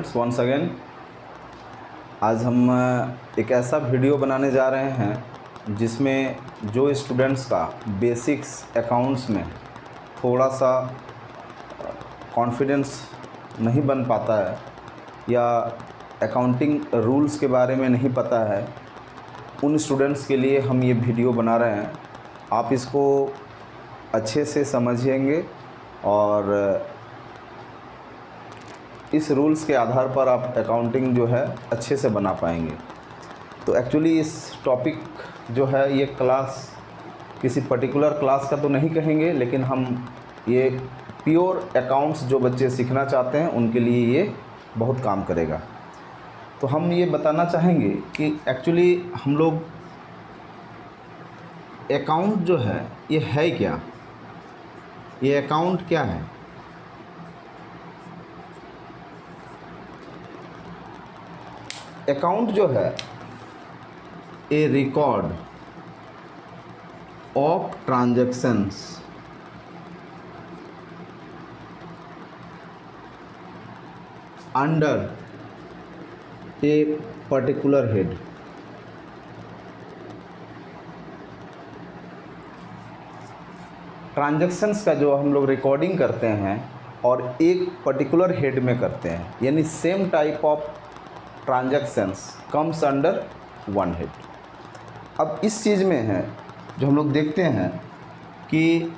Students, once again आज हम एक ऐसा वीडियो बनाने जा रहे हैं जिसमें जो स्टूडेंट्स का बेसिक्स अकाउंट्स में थोड़ा सा कॉन्फिडेंस नहीं बन पाता है या अकाउंटिंग रूल्स के बारे में नहीं पता है, उन स्टूडेंट्स के लिए हम ये वीडियो बना रहे हैं। आप इसको अच्छे से समझेंगे और इस रूल्स के आधार पर आप अकाउंटिंग जो है अच्छे से बना पाएंगे। तो एक्चुअली इस टॉपिक जो है ये क्लास किसी पर्टिकुलर क्लास का तो नहीं कहेंगे, लेकिन हम ये प्योर अकाउंट्स जो बच्चे सीखना चाहते हैं उनके लिए ये बहुत काम करेगा। तो हम ये बताना चाहेंगे कि एक्चुअली हम लोग अकाउंट जो है ये है क्या, ये अकाउंट क्या है। अकाउंट जो है a record of transactions under a particular head. Transactions का जो हम लोग रिकॉर्डिंग करते हैं और एक पर्टिकुलर हेड में करते हैं, यानी same type of transactions comes under one head. अब इस चीज़ में है जो हम लोग देखते हैं कि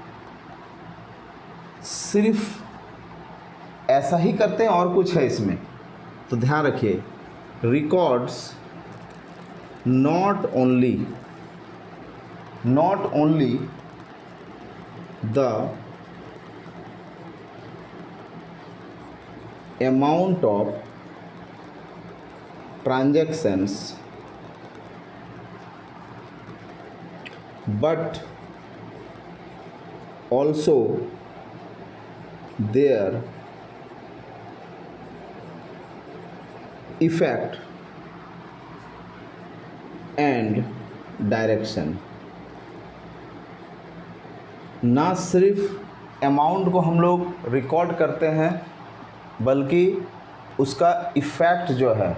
सिर्फ ऐसा ही करते हैं और कुछ है इसमें, तो ध्यान रखिए, records not only the amount of transactions but also their effect and direction। ना सिर्फ अमाउंट को हम लोग रिकॉर्ड करते हैं बल्कि उसका इफ़ेक्ट जो है,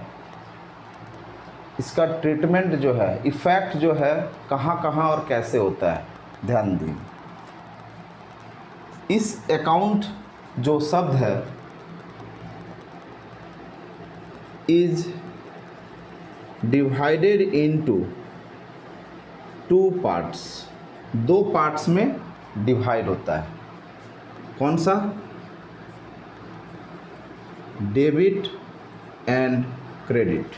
इसका ट्रीटमेंट जो है, इफ़ेक्ट जो है कहाँ कहाँ और कैसे होता है, ध्यान दीजिए। इस अकाउंट जो शब्द है is divided into two parts. दो पार्ट्स में डिवाइड होता है। कौन सा? Debit and credit.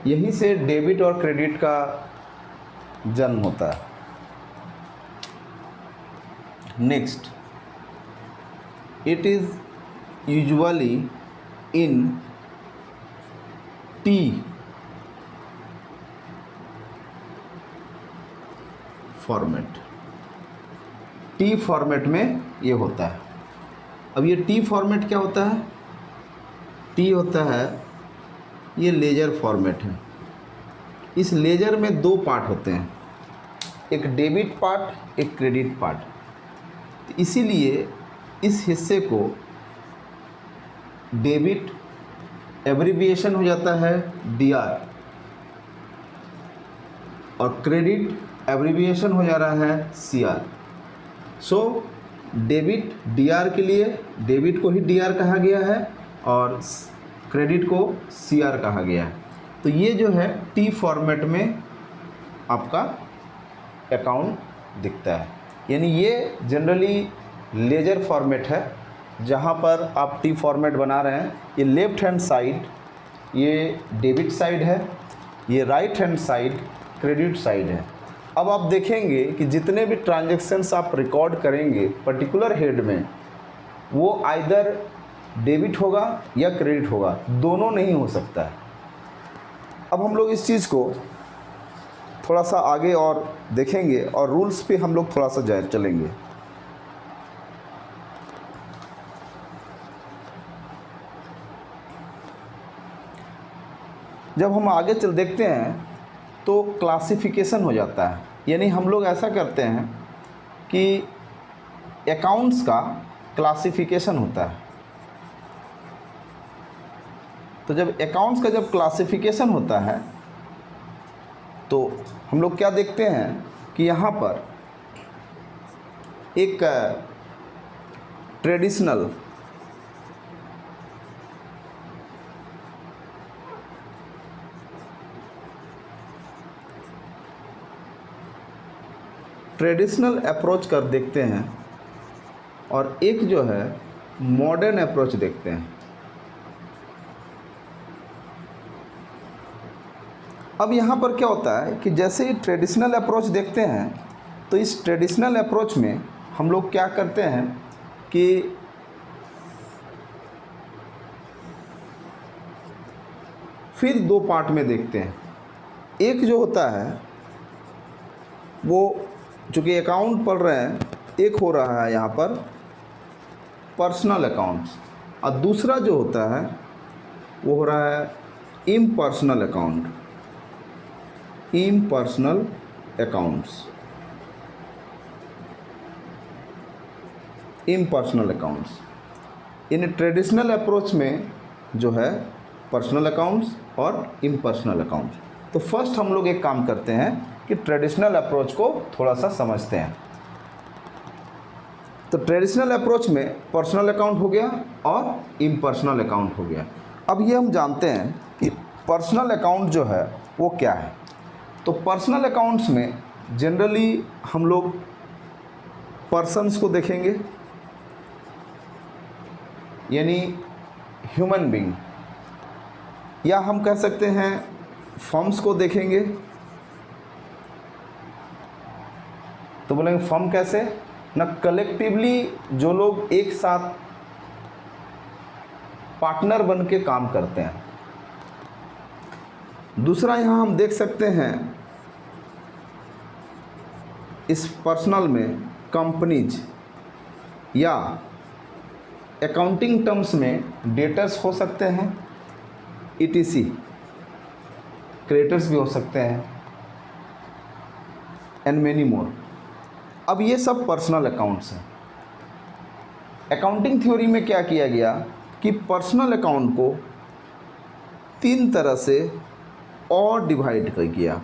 यहीं से डेबिट और क्रेडिट का जन्म होता है। Next, it is usually in T format. T format में ये होता है। अब ये टी फॉर्मेट क्या होता है? टी होता है, ये लेजर फॉर्मेट है। इस लेजर में दो पार्ट होते हैं, एक डेबिट पार्ट, एक क्रेडिट पार्ट। तो इसीलिए इस हिस्से को डेबिट एब्रिविएशन हो जाता है डीआर, और क्रेडिट एब्रिविएशन हो जा रहा है सीआर। सो डेबिट डीआर के लिए डेबिट को ही डीआर कहा गया है और क्रेडिट को सीआर कहा गया है। तो ये जो है टी फॉर्मेट में आपका अकाउंट दिखता है, यानी ये जनरली लेजर फॉर्मेट है जहाँ पर आप टी फॉर्मेट बना रहे हैं। ये लेफ़्ट हैंड साइड ये डेबिट साइड है, ये right hand side credit side है। अब आप देखेंगे कि जितने भी ट्रांजैक्शंस आप रिकॉर्ड करेंगे पर्टिकुलर हेड में, वो आइदर डेबिट होगा या क्रेडिट होगा, दोनों नहीं हो सकता है। अब हम लोग इस चीज़ को थोड़ा सा आगे और देखेंगे और रूल्स पे हम लोग थोड़ा सा चलेंगे। जब हम आगे चल देखते हैं तो क्लासिफिकेशन हो जाता है, यानी हम लोग ऐसा करते हैं कि अकाउंट्स का क्लासिफिकेशन होता है। तो जब अकाउंट्स का जब क्लासिफिकेशन होता है तो हम लोग क्या देखते हैं कि यहाँ पर एक ट्रेडिशनल अप्रोच कर देखते हैं और एक जो है मॉडर्न अप्रोच देखते हैं। अब यहाँ पर क्या होता है कि जैसे ही ट्रेडिशनल अप्रोच देखते हैं तो इस ट्रेडिशनल अप्रोच में हम लोग क्या करते हैं कि फिर दो पार्ट में देखते हैं। एक जो होता है वो चूँकि अकाउंट पढ़ रहे हैं, एक हो रहा है यहाँ पर पर्सनल अकाउंट्स, और दूसरा जो होता है वो हो रहा है impersonal account, impersonal accounts, impersonal accounts. इन ट्रेडिशनल अप्रोच में जो है पर्सनल अकाउंट्स और इम्पर्सनल अकाउंट्स। तो फर्स्ट हम लोग एक काम करते हैं कि ट्रेडिशनल अप्रोच को थोड़ा सा समझते हैं। तो ट्रेडिशनल अप्रोच में पर्सनल अकाउंट हो गया और इम्पर्सनल अकाउंट हो गया। अब ये हम जानते हैं कि पर्सनल अकाउंट जो है वो क्या है। तो पर्सनल अकाउंट्स में जनरली हम लोग पर्सन्स को देखेंगे, यानी ह्यूमन बीइंग, या हम कह सकते हैं फर्म्स को देखेंगे। तो बोलेंगे फर्म कैसे ना, कलेक्टिवली जो लोग एक साथ पार्टनर बन के काम करते हैं। दूसरा यहाँ हम देख सकते हैं इस पर्सनल में कंपनीज, या अकाउंटिंग टर्म्स में डेटर्स हो सकते हैं, ETC क्रेडिटर्स भी हो सकते हैं, एंड मेनी मोर। अब ये सब पर्सनल अकाउंट्स हैं। अकाउंटिंग थ्योरी में क्या किया गया कि पर्सनल अकाउंट को 3 तरह से और डिवाइड कर किया।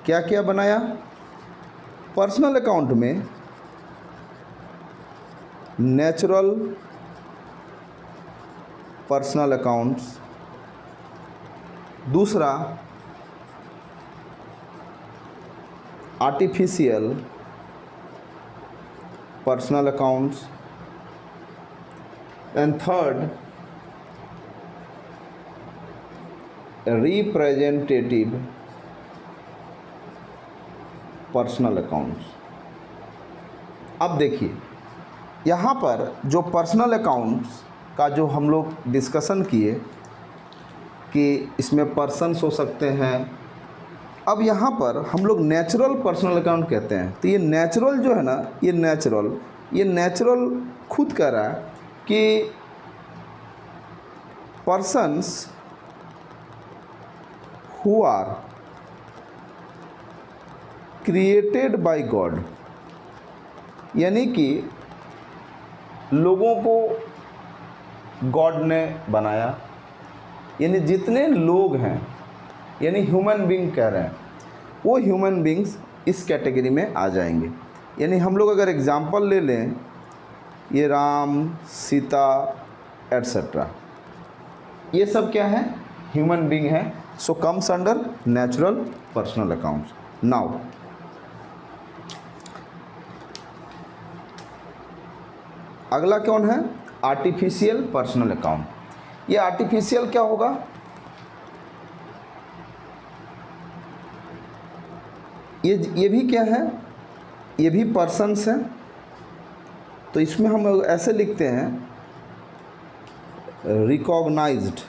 क्या क्या बनाया? पर्सनल अकाउंट में नेचुरल पर्सनल अकाउंट्स, दूसरा artificial personal accounts, and third representative personal accounts. अब देखिए यहाँ पर जो पर्सनल अकाउंट्स का जो हम लोग डिस्कशन किए कि इसमें पर्सन्स हो सकते हैं। अब यहाँ पर हम लोग नेचुरल पर्सनल अकाउंट कहते हैं। तो ये नेचुरल जो है ना, ये नेचुरल खुद कह रहा है कि persons who are created by God, यानी कि लोगों को गॉड ने बनाया, यानी जितने लोग हैं, यानी ह्यूमन बीइंग कह रहे हैं, वो ह्यूमन बीइंग्स इस कैटेगरी में आ जाएंगे। यानी हम लोग अगर एग्जांपल ले लें, ये राम, सीता एट्सेट्रा, ये सब क्या है? ह्यूमन बीइंग है। सो comes under natural personal accounts. Now अगला कौन है? Artificial personal account. ये आर्टिफिशियल क्या होगा? ये भी क्या है? ये भी पर्सन्स हैं। तो इसमें हम ऐसे लिखते हैं recognised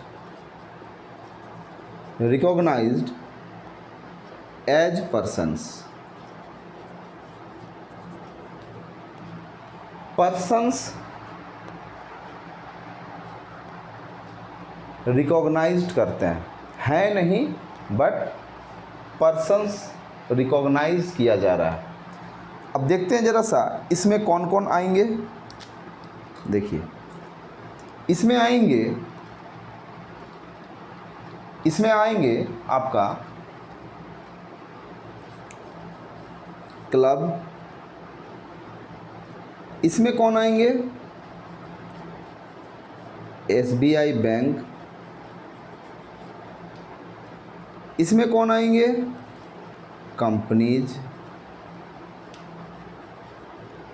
as persons. Persons recognised करते हैं नहीं, बट पर्सन्स रिकॉग्नाइज किया जा रहा है। अब देखते हैं ज़रा सा इसमें कौन कौन आएंगे। देखिए इसमें आएंगे आपका क्लब, इसमें कौन आएंगे, SBI बैंक, इसमें कौन आएंगे, कंपनीज,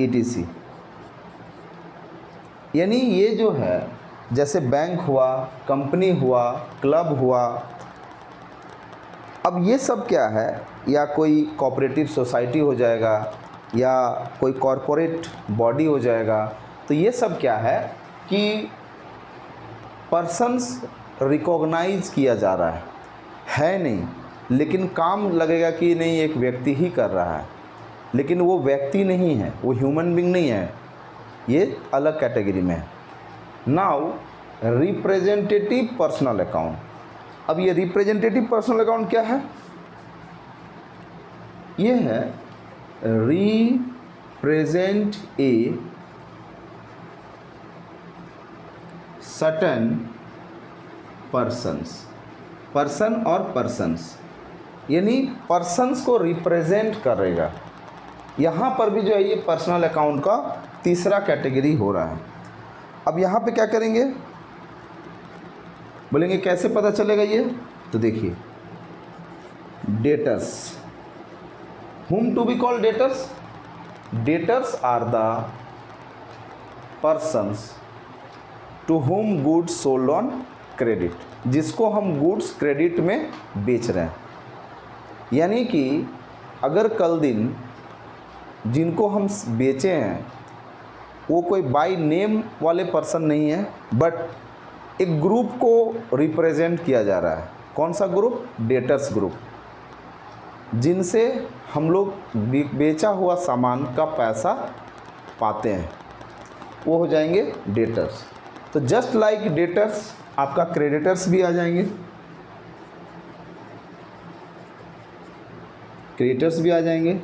ETC। यानी ये जो है जैसे बैंक हुआ, कंपनी हुआ, क्लब हुआ, अब ये सब क्या है, या कोई कोऑपरेटिव सोसाइटी हो जाएगा या कोई कॉरपोरेट बॉडी हो जाएगा। तो ये सब क्या है कि पर्सन्स रिकॉग्नाइज किया जा रहा है नहीं, लेकिन काम लगेगा कि नहीं एक व्यक्ति ही कर रहा है, लेकिन वो व्यक्ति नहीं है, वो ह्यूमन बीइंग नहीं है, ये अलग कैटेगरी में है। Now representative personal account. अब ये रिप्रेजेंटेटिव पर्सनल अकाउंट क्या है, ये है represent a certain persons, person और पर्सन्स, यानी पर्सन्स को रिप्रेजेंट करेगा। यहाँ पर भी जो है ये पर्सनल अकाउंट का तीसरा कैटेगरी हो रहा है। अब यहाँ पे क्या करेंगे, बोलेंगे कैसे पता चलेगा ये, तो देखिए debtors, whom to be called debtors? Debtors are the persons to whom goods sold on credit, जिसको हम गुड्स क्रेडिट में बेच रहे हैं। यानी कि अगर कल दिन जिनको हम बेचे हैं वो कोई बाय नेम वाले पर्सन नहीं है, बट एक ग्रुप को रिप्रेजेंट किया जा रहा है। कौन सा ग्रुप, डेटर्स ग्रुप, जिनसे हम लोग बेचा हुआ सामान का पैसा पाते हैं, वो हो जाएंगे डेटर्स। तो जस्ट लाइक डेटर्स आपका क्रेडिटर्स भी आ जाएंगे, क्रेडिटर्स भी आ जाएंगे,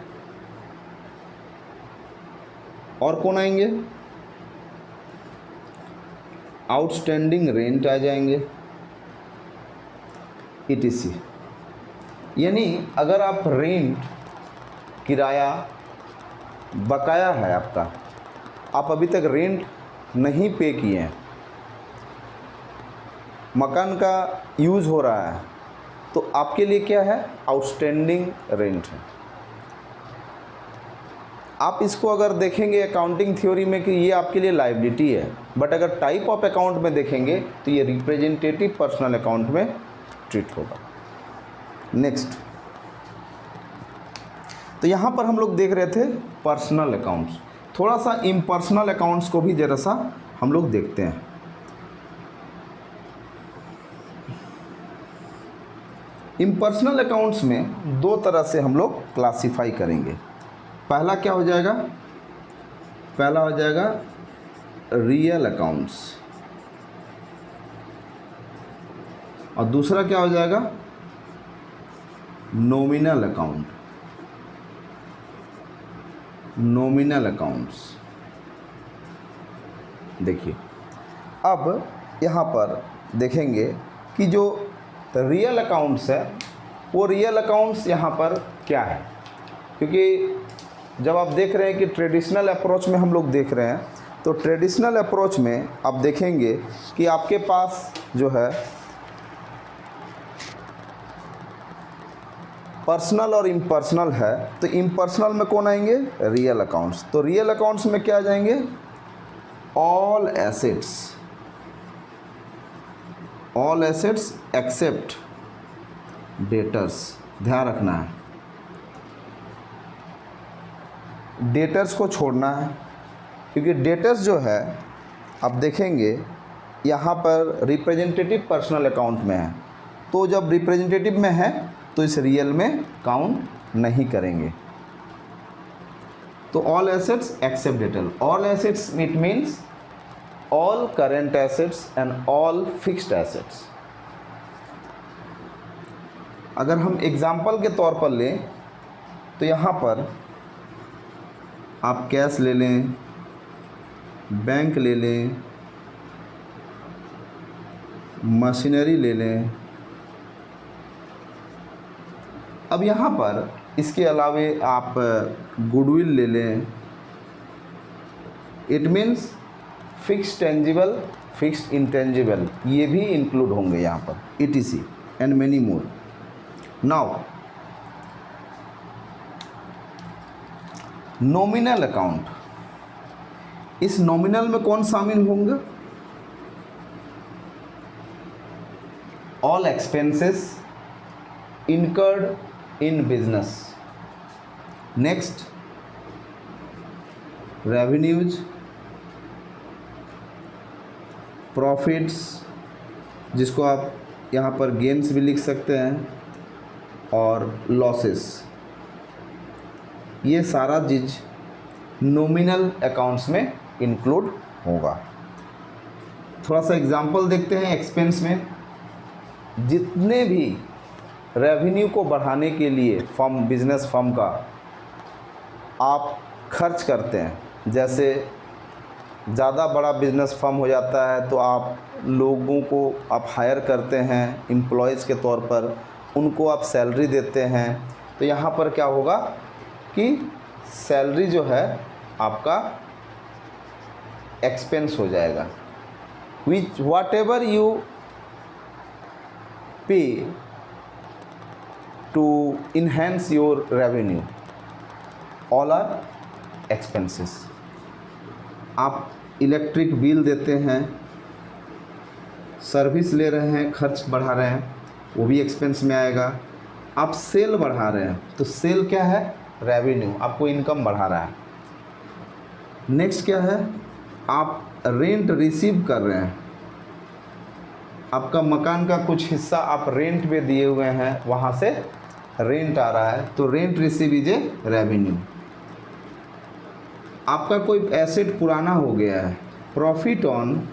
और कौन आएंगे, आउटस्टैंडिंग रेंट आ जाएंगे, ETC। यानी अगर आप रेंट, किराया बकाया है आपका, आप अभी तक रेंट नहीं पे किए हैं, मकान का यूज़ हो रहा है, तो आपके लिए क्या है, आउटस्टैंडिंग रेंट है। आप इसको अगर देखेंगे अकाउंटिंग थ्योरी में कि ये आपके लिए लायबिलिटी है, बट अगर टाइप ऑफ अकाउंट में देखेंगे तो ये रिप्रेजेंटेटिव पर्सनल अकाउंट में ट्रीट होगा। नेक्स्ट, तो यहाँ पर हम लोग देख रहे थे पर्सनल अकाउंट्स, थोड़ा सा इम्पर्सनल अकाउंट्स को भी जरा सा हम लोग देखते हैं। इम्पर्सनल अकाउंट्स में दो तरह से हम लोग क्लासिफाई करेंगे। पहला क्या हो जाएगा, पहला हो जाएगा रियल अकाउंट्स, और दूसरा क्या हो जाएगा, नॉमिनल अकाउंट, नॉमिनल अकाउंट्स। देखिए अब यहाँ पर देखेंगे कि जो रियल अकाउंट्स है, वो रियल अकाउंट्स यहाँ पर क्या है, क्योंकि जब आप देख रहे हैं कि ट्रेडिशनल अप्रोच में हम लोग देख रहे हैं, तो ट्रेडिशनल अप्रोच में आप देखेंगे कि आपके पास जो है पर्सनल और इम्पर्सनल है। तो इम्पर्सनल में कौन आएंगे, रियल अकाउंट्स। तो रियल अकाउंट्स में क्या आ जाएंगे, all assets, all assets except debtors. ध्यान रखना है, डेटर्स को छोड़ना है, क्योंकि डेटर्स जो है आप देखेंगे यहाँ पर रिप्रेजेंटेटिव पर्सनल अकाउंट में है, तो जब रिप्रेजेंटेटिव में है तो इस रियल में काउंट नहीं करेंगे। तो all assets except debtor, all assets it means all current assets and all fixed assets. अगर हम एग्जाम्पल के तौर पर लें तो यहाँ पर आप कैश ले लें, बैंक ले लें, मशीनरी ले लें। अब यहाँ पर इसके अलावे आप गुडविल ले लें। It means fixed tangible, fixed intangible, ये भी इंक्लूड होंगे यहाँ पर, ETC and many more. Now nominal account, इस नॉमिनल में कौन शामिल होंगे? All expenses incurred in business. Next, revenues, profits, जिसको आप यहाँ पर गेन्स भी लिख सकते हैं, और लॉसेस। ये सारा चीज़ नॉमिनल अकाउंट्स में इंक्लूड होगा। थोड़ा सा एग्जांपल देखते हैं एक्सपेंस में। जितने भी रेवेन्यू को बढ़ाने के लिए बिजनेस फर्म का आप खर्च करते हैं, जैसे ज़्यादा बड़ा बिजनेस फर्म हो जाता है तो आप लोगों को आप हायर करते हैं एम्प्लॉयज़ के तौर पर, उनको आप सैलरी देते हैं, तो यहाँ पर क्या होगा कि सैलरी जो है आपका एक्सपेंस हो जाएगा। वाट एवर यू पे to enhance your revenue, all are expenses। आप इलेक्ट्रिक बिल देते हैं, सर्विस ले रहे हैं, खर्च बढ़ा रहे हैं, वो भी एक्सपेंस में आएगा। आप सेल बढ़ा रहे हैं तो सेल क्या है? रेवेन्यू, आपको इनकम बढ़ा रहा है। नेक्स्ट क्या है? आप रेंट रिसीव कर रहे हैं, आपका मकान का कुछ हिस्सा आप रेंट पे दिए हुए हैं, वहाँ से रेंट आ रहा है, तो rent receive is a revenue. आपका कोई एसेट पुराना हो गया है, profit on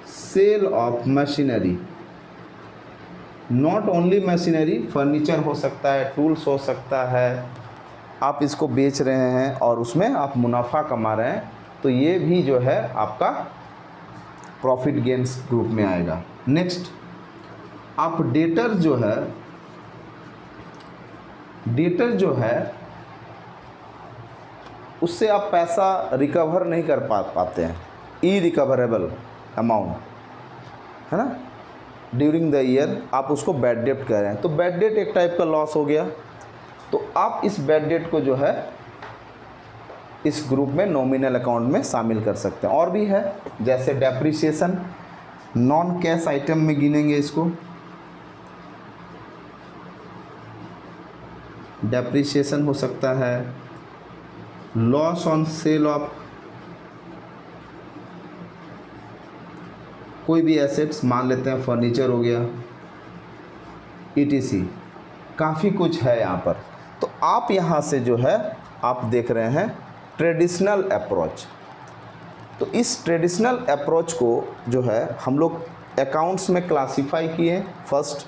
sale of machinery, not only machinery, furniture हो सकता है, टूल्स हो सकता है, आप इसको बेच रहे हैं और उसमें आप मुनाफा कमा रहे हैं, तो ये भी जो है आपका प्रॉफिट गेन्स ग्रुप में आएगा। नेक्स्ट, आप डेटर जो है उससे आप पैसा रिकवर नहीं कर पाते हैं, इरिकवरेबल अमाउंट है ना, ड्यूरिंग द ईयर आप उसको बैड डेट कह रहे हैं, तो बैड डेट एक टाइप का लॉस हो गया, तो आप इस बैड डेट को जो है इस ग्रुप में नॉमिनल अकाउंट में शामिल कर सकते हैं। और भी है, जैसे डेप्रिसिएशन, नॉन कैश आइटम में गिनेंगे इसको। डेप्रिसिएशन हो सकता है, लॉस ऑन सेल ऑफ कोई भी एसेट्स, मान लेते हैं फर्नीचर हो गया, ETC, काफ़ी कुछ है यहाँ पर। तो आप यहाँ से जो है आप देख रहे हैं ट्रेडिशनल अप्रोच, तो इस ट्रेडिशनल अप्रोच को जो है हम लोग अकाउंट्स में क्लासिफाई किए। First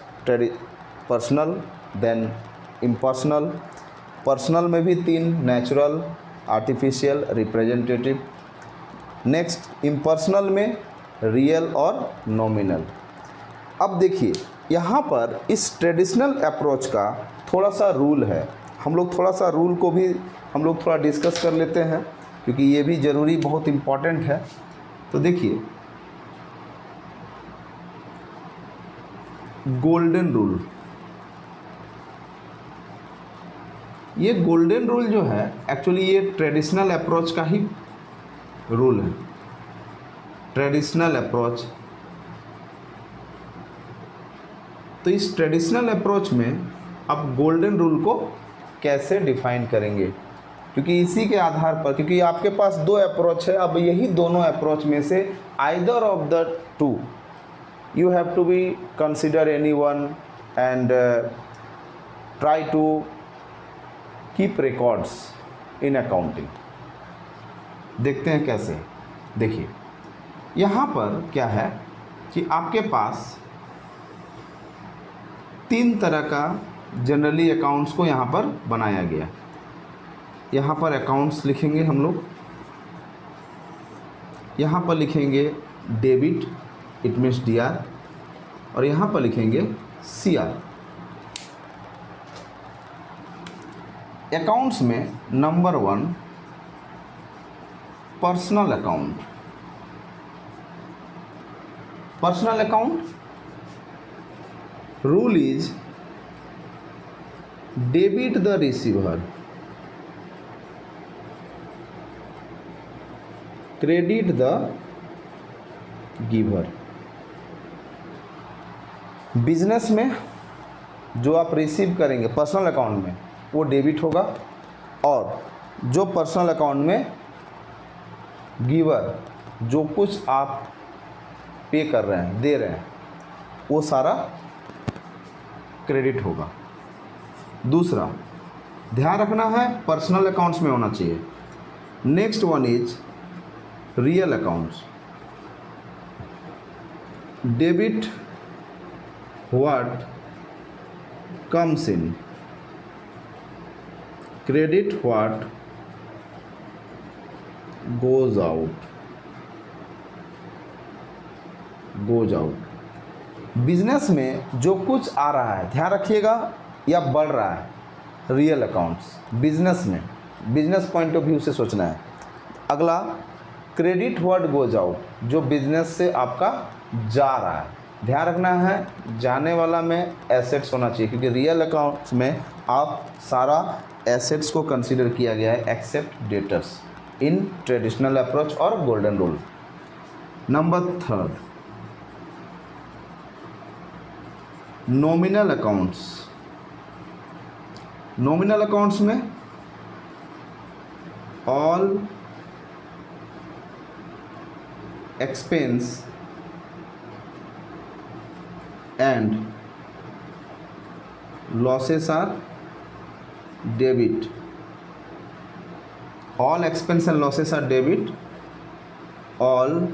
personal, then impersonal. Personal में भी 3, natural, artificial, representative. Next impersonal में रियल और नॉमिनल। अब देखिए यहाँ पर इस ट्रेडिशनल अप्रोच का थोड़ा सा रूल है, हम लोग थोड़ा सा रूल को भी हम लोग थोड़ा डिस्कस कर लेते हैं, क्योंकि ये भी ज़रूरी, बहुत इम्पॉर्टेंट है। तो देखिए गोल्डन रूल, ये गोल्डन रूल जो है एक्चुअली ये ट्रेडिशनल अप्रोच का ही रूल है। ट्रेडिशनल अप्रोच, तो इस ट्रेडिशनल अप्रोच में आप गोल्डन रूल को कैसे डिफाइन करेंगे, क्योंकि इसी के आधार पर, क्योंकि आपके पास 2 अप्रोच है, अब यही दोनों अप्रोच में से either of the 2 you have to be consider any one and try to keep records in accounting. देखते हैं कैसे। देखिए यहाँ पर क्या है कि आपके पास 3 तरह का जनरली अकाउंट्स को यहाँ पर बनाया गया। यहाँ पर अकाउंट्स लिखेंगे हम लोग, यहाँ पर लिखेंगे डेबिट, इट मीन्स DR, और यहाँ पर लिखेंगे CR। अकाउंट्स में number 1 personal account. Personal account rule is debit the receiver, credit the giver. Business में जो आप रिसीव करेंगे पर्सनल अकाउंट में वो डेबिट होगा, और जो पर्सनल अकाउंट में गिवर जो कुछ आप पे कर रहे हैं, दे रहे हैं, वो सारा क्रेडिट होगा। दूसरा ध्यान रखना है पर्सनल अकाउंट्स में होना चाहिए। Next one is real accounts. Debit what comes in, credit what goes out. Business में जो कुछ आ रहा है, ध्यान रखिएगा, या बढ़ रहा है, रियल अकाउंट्स बिजनेस में, बिजनेस पॉइंट ऑफ व्यू से सोचना है। अगला क्रेडिट व्हाट गोज आउट, जो बिजनेस से आपका जा रहा है, ध्यान रखना है जाने वाला में एसेट्स होना चाहिए, क्योंकि रियल अकाउंट्स में आप सारा एसेट्स को कंसीडर किया गया है except debtors in traditional approach और golden rule. Number 3 nominal accounts. Nominal accounts में all expense and losses are debit. All expense and losses are debit, all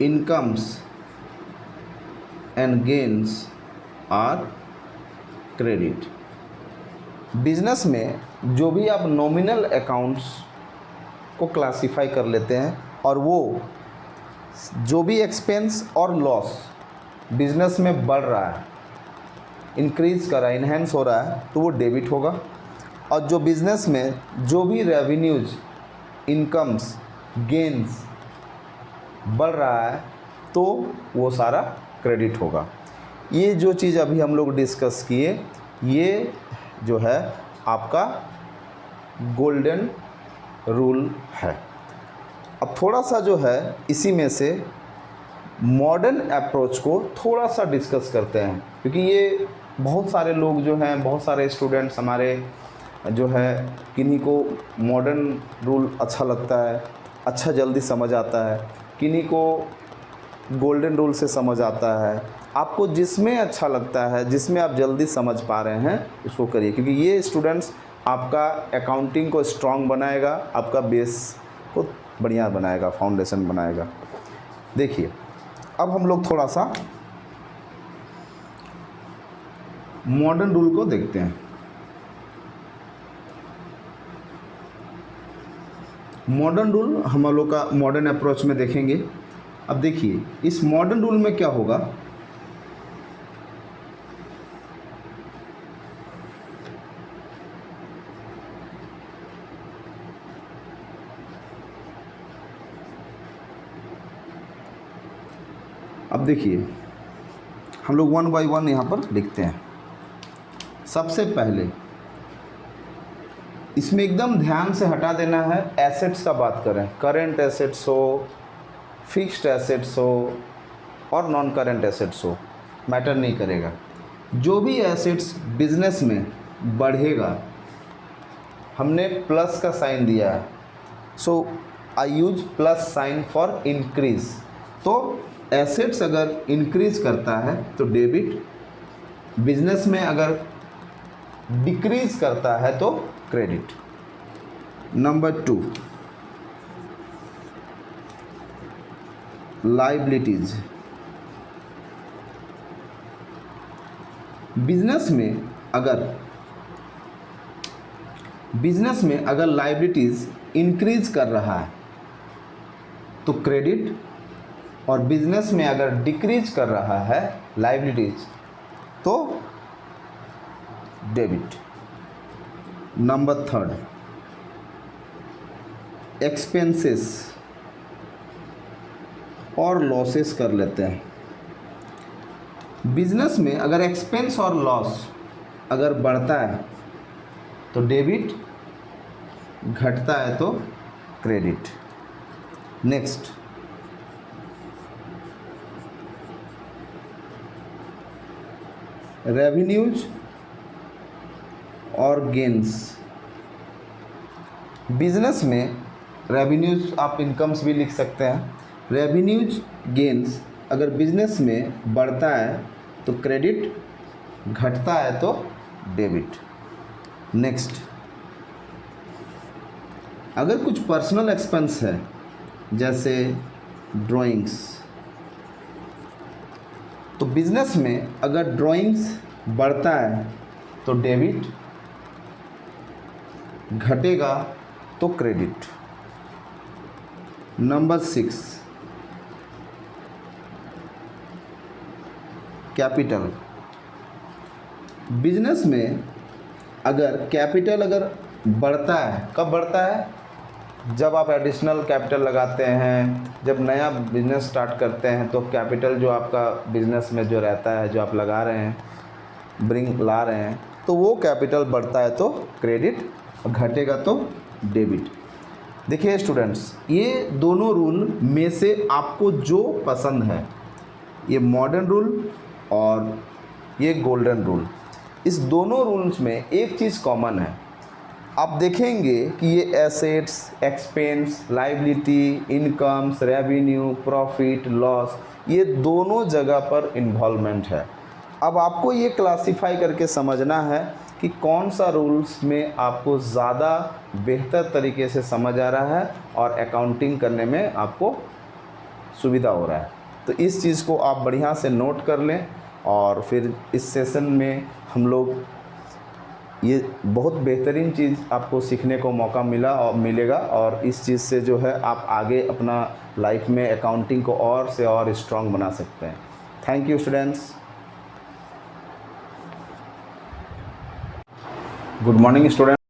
incomes and gains are credit. Business में जो भी आप nominal accounts को classify कर लेते हैं, और वो जो भी एक्सपेंस और लॉस बिजनेस में बढ़ रहा है, इंक्रीज कर रहा है, इन्हेंस हो रहा है, तो वो डेबिट होगा। और जो बिजनेस में जो भी रेवेन्यूज, इनकम्स, गेन्स बढ़ रहा है, तो वो सारा क्रेडिट होगा। ये जो चीज़ अभी हम लोग डिस्कस किए, ये जो है आपका गोल्डन रूल है। अब थोड़ा सा जो है इसी में से मॉडर्न अप्रोच को थोड़ा सा डिस्कस करते हैं, क्योंकि ये बहुत सारे लोग जो हैं, बहुत सारे स्टूडेंट्स हमारे जो है, किन्हीं को मॉडर्न रूल अच्छा लगता है, अच्छा जल्दी समझ आता है, किन्हीं को गोल्डन रूल से समझ आता है। आपको जिसमें अच्छा लगता है, जिसमें आप जल्दी समझ पा रहे हैं, उसको करिए, क्योंकि ये स्टूडेंट्स आपका अकाउंटिंग को स्ट्रॉन्ग बनाएगा, आपका बेस को बढ़िया बनाएगा, फाउंडेशन बनाएगा। देखिए अब हम लोग थोड़ा सा मॉडर्न रूल को देखते हैं। मॉडर्न रूल हम लोग का मॉडर्न अप्रोच में देखेंगे। अब देखिए इस मॉडर्न रूल में क्या होगा, अब देखिए हम लोग 1 बाय 1 यहाँ पर लिखते हैं। सबसे पहले इसमें एकदम ध्यान से हटा देना है, एसेट्स का बात करें, करेंट एसेट्स हो, फिक्स्ड एसेट्स हो और नॉन करेंट एसेट्स हो, मैटर नहीं करेगा। जो भी एसेट्स बिजनेस में बढ़ेगा, हमने प्लस का साइन दिया है, so I use plus sign for increase. तो एसेट्स अगर इंक्रीज करता है तो डेबिट, बिजनेस में अगर डिक्रीज करता है तो क्रेडिट। Number 2 liabilities. बिजनेस में अगर लायबिलिटीज इंक्रीज कर रहा है तो क्रेडिट, और बिजनेस में अगर डिक्रीज कर रहा है लायबिलिटीज तो डेबिट। नंबर 3, एक्सपेंसेस और लॉसेस कर लेते हैं। बिजनेस में अगर एक्सपेंस और लॉस अगर बढ़ता है तो डेबिट, घटता है तो क्रेडिट। नेक्स्ट, रेवेन्यूज और गेन्स। बिजनेस में रेवेन्यूज आप इनकम्स भी लिख सकते हैं। रेवेन्यूज गेन्स अगर बिजनेस में बढ़ता है तो क्रेडिट, घटता है तो डेबिट। नेक्स्ट, अगर कुछ पर्सनल एक्सपेंस है जैसे ड्राइंग्स, तो बिजनेस में अगर ड्राइंग्स बढ़ता है तो डेबिट, घटेगा तो क्रेडिट। Number 6, capital. बिजनेस में अगर कैपिटल अगर बढ़ता है, कब बढ़ता है? जब आप एडिशनल कैपिटल लगाते हैं, जब नया बिजनेस स्टार्ट करते हैं तो कैपिटल जो आपका बिजनेस में जो रहता है, जो आप लगा रहे हैं, ला रहे हैं, तो वो कैपिटल बढ़ता है तो क्रेडिट, घटेगा तो डेबिट। देखिए स्टूडेंट्स, ये दोनों रूल में से आपको जो पसंद है, ये मॉडर्न रूल और ये गोल्डन रूल, इस दोनों रूल्स में एक चीज़ कॉमन है। आप देखेंगे कि ये assets, expense, liability, incomes, revenue, profit, loss, ये दोनों जगह पर इन्वॉल्वमेंट है। अब आपको ये क्लासिफाई करके समझना है कि कौन सा रूल्स में आपको ज़्यादा बेहतर तरीके से समझ आ रहा है और अकाउंटिंग करने में आपको सुविधा हो रहा है। तो इस चीज़ को आप बढ़िया से नोट कर लें और फिर इस सेशन में हम लोग ये बहुत बेहतरीन चीज़ आपको सीखने को मौका मिलेगा और इस चीज़ से जो है आप आगे अपना लाइफ में अकाउंटिंग को और से और स्ट्रॉन्ग बना सकते हैं। Thank you students. Good morning student.